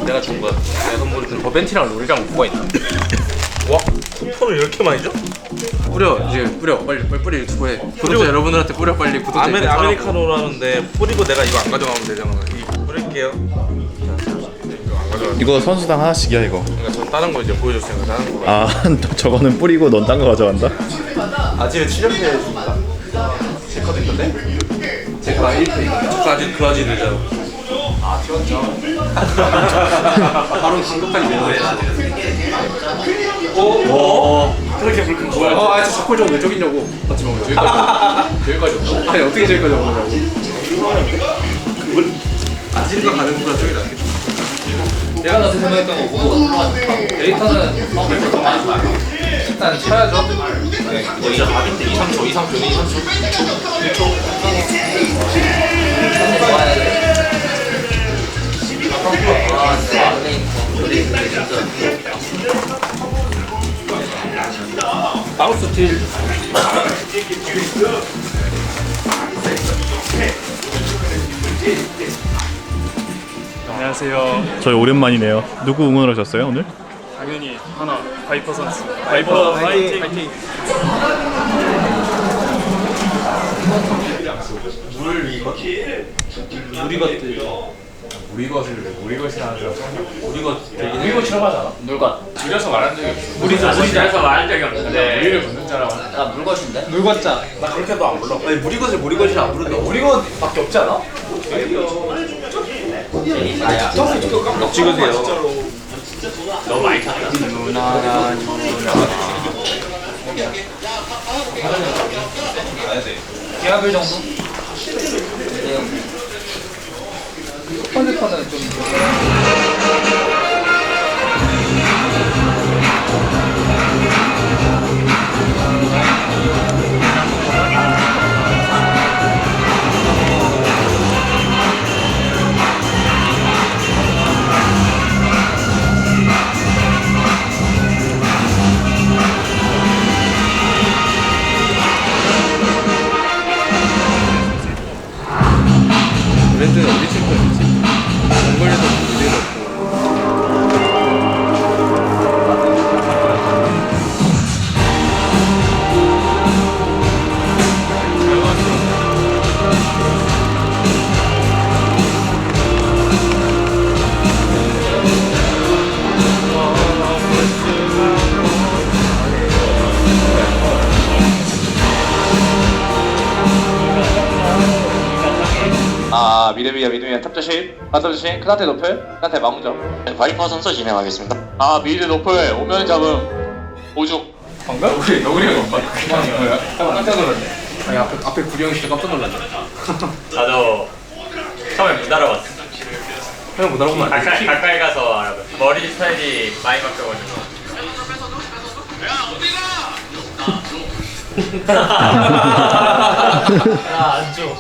내가 준 거야. 내가 선물을 준 버벤티랑 롤이랑 뭐가 있나? 와, 쿠폰을 이렇게 많이 줘? 뿌려 이제 뿌려 빨리 뿌리 유튜브에 구독자 여러분들한테 뿌려 빨리 구독자 아메리카노라는데 뿌리고 내가 이거 안 가져가면 되잖아. 이거 뿌릴게요. 이거 선수당 하나씩이야 이거. 그러니까 전 다른 거 이제 보여줬으니까 다른 거. 아 저거는 뿌리고 넌 딴 거 가져간다? 아지를 출력해 줍니다. 제 카드 있던데? 제 카드 1페이 그 아지 되잖아. 아 튀었죠. 바로 강력하게 내놓아야 오 그렇게 불큰 거야. 아 진짜 자꾸 좀 왜 저기냐고. 맞지 마 여기까지 없어. 아니 어떻게 저기까지 오느냐고. 아지르가 가는 거보다 저기 낫겠다. 내가 나한테 생각했던 거고 데이터는 더 많이 봐요. 일단 쳐야죠. 네, 이제 가긴데 2, 3초, 2, 3초, 2, 3초, 1초. 아, 진짜. 마우스 딜. 안녕하세요. 저희 오랜만이네요. 누구 응원하셨어요 오늘? 당연히 하나 바이퍼 선수. 바이퍼 화이팅. 물것이라고 하잖아. 물것. 줄여서 말한 적이 없어. 물에서 말한 적이 없는데 우리를 묻는 자라고. 나 물것인데? 물것자. 나 그렇게도 안 불러. 아니 무리것을 안 부른다. 무리것밖에 없지 않아? 찍으세요. 너무 많이 탔다. 계약일 정도? 첫 번째 판은 좀. 브랜드는 어디 칠 거였지? 몽골에서 무대를 없고. 미드미야 탑 조심 바텀 조심 큰 한테 높을 큰 한테 마무죠. 바이퍼 선수 진행하겠습니다. 미드 높을 오면 잡음 오중. 방금? 너구리가 엄마 뭐야? 깜짝 놀랐네. 아니 앞에 구령이 진짜 깜짝 놀랐네. 나도 처음에 못 알아봤어. 그냥 못 알아보면 안 돼. 가까이 가서 알아봤어. 머리 스타일이 많이 바뀌어가지고. 야안 줘.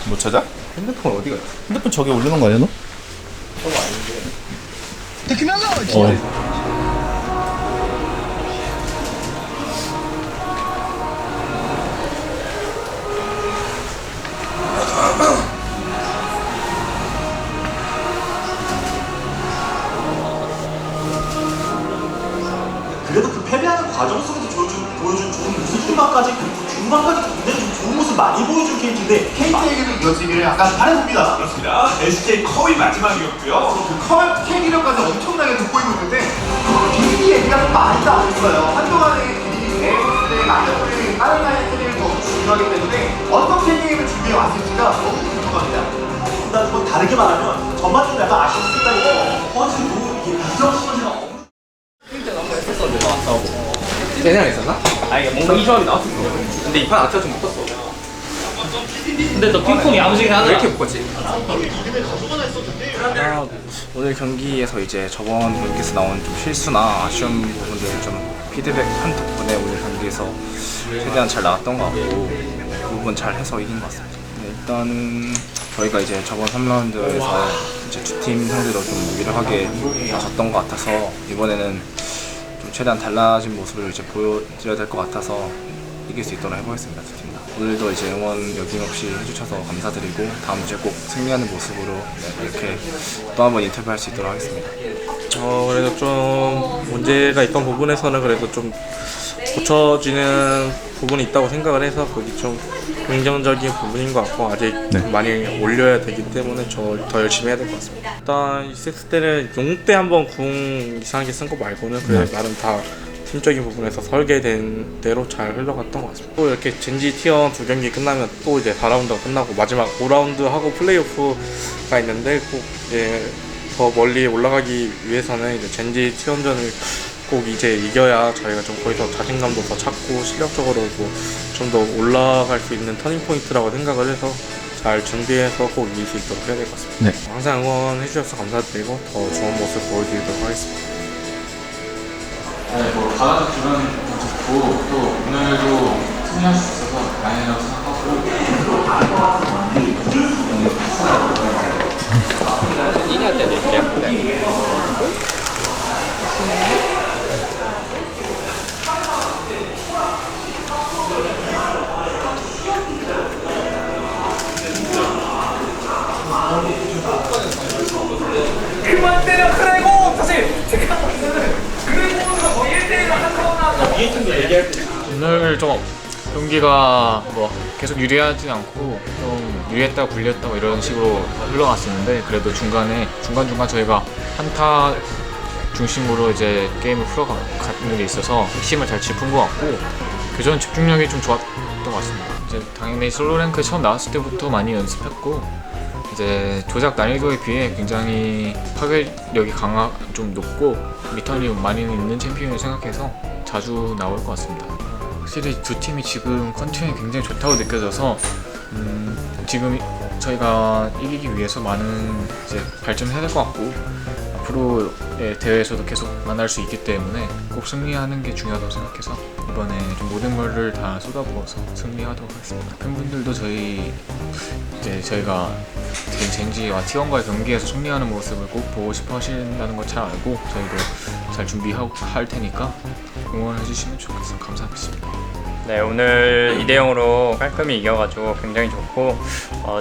못 찾아? 핸드폰 어디 갔지? 핸드폰 저기 올려놓은 거 아니야 너? 저거 아닌데. 그래도 그 패배하는 과정 속에서 보여준 좋은 모습 중반까지 그리고 중반까지 굉장히 좀 좋은 모습 많이 보여준 KT인데 KT에게도 이어지기를 약간 바라봅니다. 그렇습니다. SK 커이 마지막이었고요. 그 KT력까지 엄청나게 돋보이고 있는데 KT 얘기가 좀 많이 나왔어요. 한동안에 KT의 만족도를 다른 나라의 KT를 더 중요하기 때문에 어떤 KT를 준비해 왔을지가 너무 궁금합니다. 일단 좀 다르게 말하면 전반적으로 약간 아쉬운 색깔이고 허즈도 이게 이정 시너지가 쟤네랑 있었나? 아니 뭔가 이 조합이 나왔을 거야. 근데 이 판 아트가 좀 못했어. 근데 너 핑퐁 야무지게 하더라. 왜 이렇게 못 갔지? 오늘 경기에서 이제 저번 경기에서 나온 좀 실수나 아쉬운 부분들을 좀 피드백한 덕분에 오늘 경기에서 최대한 잘 나왔던 것 같고 그 부분 잘 해서 이긴 것 같습니다. 일단은 저희가 이제 저번 3라운드에서 이제 두 팀 상대로 좀 유리하게 졌던 것 같아서 이번에는 좀 최대한 달라진 모습을 이제 보여줘야 될 것 같아서 이길 수 있도록 해보겠습니다. 두 팀 다. 오늘도 이제 응원 여김없이 해주셔서 감사드리고 다음 주에 꼭 승리하는 모습으로 이렇게 또 한번 인터뷰할 수 있도록 하겠습니다. 그래도 좀 문제가 있던 부분에서는 그래도 좀 고쳐지는 부분이 있다고 생각을 해서 그게 좀 긍정적인 부분인 것 같고 아직 많이 올려야 되기 때문에 저 더 열심히 해야 될 것 같습니다. 일단 2세트 때는 용때 한번 궁 이상하게 쓴 거 말고는 그래 나름 다 팀적인 부분에서 설계된 대로 잘 흘러갔던 것 같습니다. 또 이렇게 젠지 티어 2경기 끝나면 또 이제 4라운드가 끝나고 마지막 5라운드 하고 플레이오프가 있는데 꼭 이제 더 멀리 올라가기 위해서는 이제 젠지 티어전을 꼭 이제 이겨야 저희가 좀 거기서 자신감도 더 찾고 실력적으로도 좀 더 올라갈 수 있는 터닝 포인트라고 생각을 해서 잘 준비해서 꼭 이길 수 있도록 해야 될 것 같습니다. 네. 항상 응원해 주셔서 감사드리고 더 좋은 모습 보여드리도록 하겠습니다. 뭐 바다적 주변 좋고 또 오늘도 승리할 수 있어서 다행이라고 생각하고 그만 때려 크레고 사실 제가 그레고가 거의 1대1로 한 오늘 좀 경기가 뭐 계속 유리하지 않고 좀 유리했다가 불리했다고 이런 식으로 흘러갔었는데 그래도 중간중간 저희가 한타 중심으로 이제 게임을 풀어가는 게 있어서 핵심을 잘 짚은 것 같고 교전 집중력이 좀 좋았던 것 같습니다. 이제 당연히 솔로 랭크 처음 나왔을 때부터 많이 연습했고 이제 조작 난이도에 비해 굉장히 파괴력이 좀 높고 리턴이 많이 있는 챔피언을 생각해서 자주 나올 것 같습니다. 확실히 두 팀이 지금 컨디션이 굉장히 좋다고 느껴져서 지금 저희가 이기기 위해서 많은 이제 발전을 해야 될 것 같고 앞으로의 대회에서도 계속 만날 수 있기 때문에 꼭 승리하는 게 중요하다고 생각해서 이번에 좀 모든 거를 다 쏟아부어서 승리하도록 하겠습니다. 팬분들도 저희가 젠지와 T1과의 경기에서 승리하는 모습을 꼭 보고 싶어 하신다는 걸 잘 알고 저희도 잘 준비하고 할 테니까 응원해 주시면 좋겠습니다. 감사합니다. 네, 오늘 2대0으로 깔끔히 이겨가지고 굉장히 좋고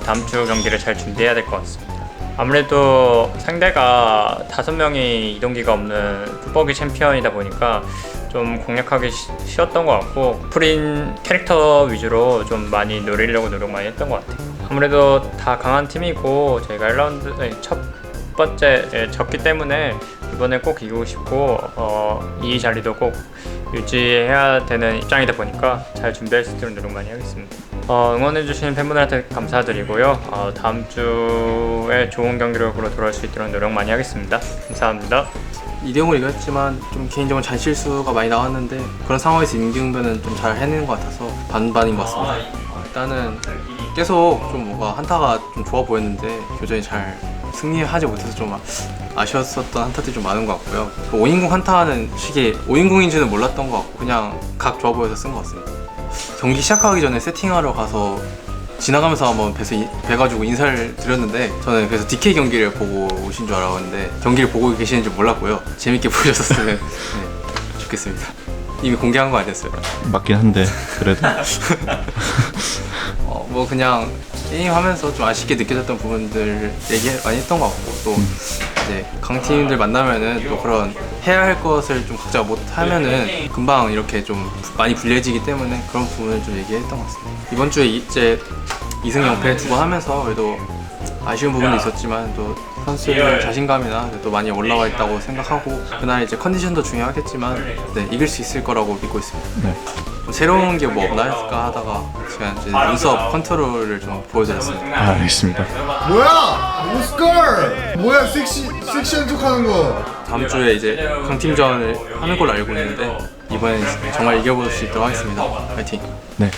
다음 주 경기를 잘 준비해야 될 것 같습니다. 아무래도 상대가 5명이 이동기가 없는 풋버기 챔피언이다 보니까 좀 공략하기 쉬웠던 것 같고 프린 캐릭터 위주로 좀 많이 노리려고 노력 많이 했던 것 같아요. 아무래도 다 강한 팀이고 저희가 1라운드 첫 번째 졌기 때문에 이번에 꼭 이기고 싶고 이 자리도 꼭 유지해야 되는 입장이다 보니까 잘 준비할 수 있도록 노력 많이 하겠습니다. 응원해주시는 팬분들한테 감사드리고요. 다음 주에 좋은 경기력으로 돌아올 수 있도록 노력 많이 하겠습니다. 감사합니다. 2대0으로 이겼지만 좀 개인적으로 잔실수가 많이 나왔는데 그런 상황에서 임기응변은 좀 잘 해내는 것 같아서 반반인 것 같습니다. 일단은 계속 좀 뭔가 한타가 좀 좋아 보였는데 교전이 잘 승리하지 못해서 좀 아쉬웠었던 한타들이 좀 많은 것 같고요. 5인궁 한타하는 식이 5인궁인지는 몰랐던 것 같고 그냥 각 좋아 보여서 쓴 것 같습니다. 경기 시작하기 전에 세팅하러 가서 지나가면서 한번 뵈가지고 인사를 드렸는데 저는 그래서 DK 경기를 보고 오신 줄 알았는데 경기를 보고 계시는 줄 몰랐고요. 재밌게 보셨으면 좋겠습니다. 이미 공개한 거 아니었어요? 맞긴 한데 그래도 뭐 그냥 게임하면서 좀 아쉽게 느껴졌던 부분들 얘기 많이 했던 것 같고 또 이제 강팀들 만나면은 또 그런 해야 할 것을 좀 각자 못 하면은 금방 이렇게 좀 많이 불리해지기 때문에 그런 부분을 좀 얘기했던 것 같습니다. 이번 주에 이제 2승 0패 2번 하면서 그래도 아쉬운 부분도 있었지만 또 선수들 자신감이나 또 많이 올라와 있다고 생각하고 그날 이제 컨디션도 중요하겠지만 이길 수 있을 거라고 믿고 있습니다. 네. 좀 새로운 게 뭐 없나 할까 하다가 제가 이제 눈썹 컨트롤을 좀 보여드렸습니다. 알겠습니다. 뭐야? 오스컬! 뭐야 섹시한 척 하는 거. 다음 주에 이제 강팀전을 하는 걸로 알고 있는데 이번엔 정말 이겨볼 수 있도록 하겠습니다. 파이팅! 네.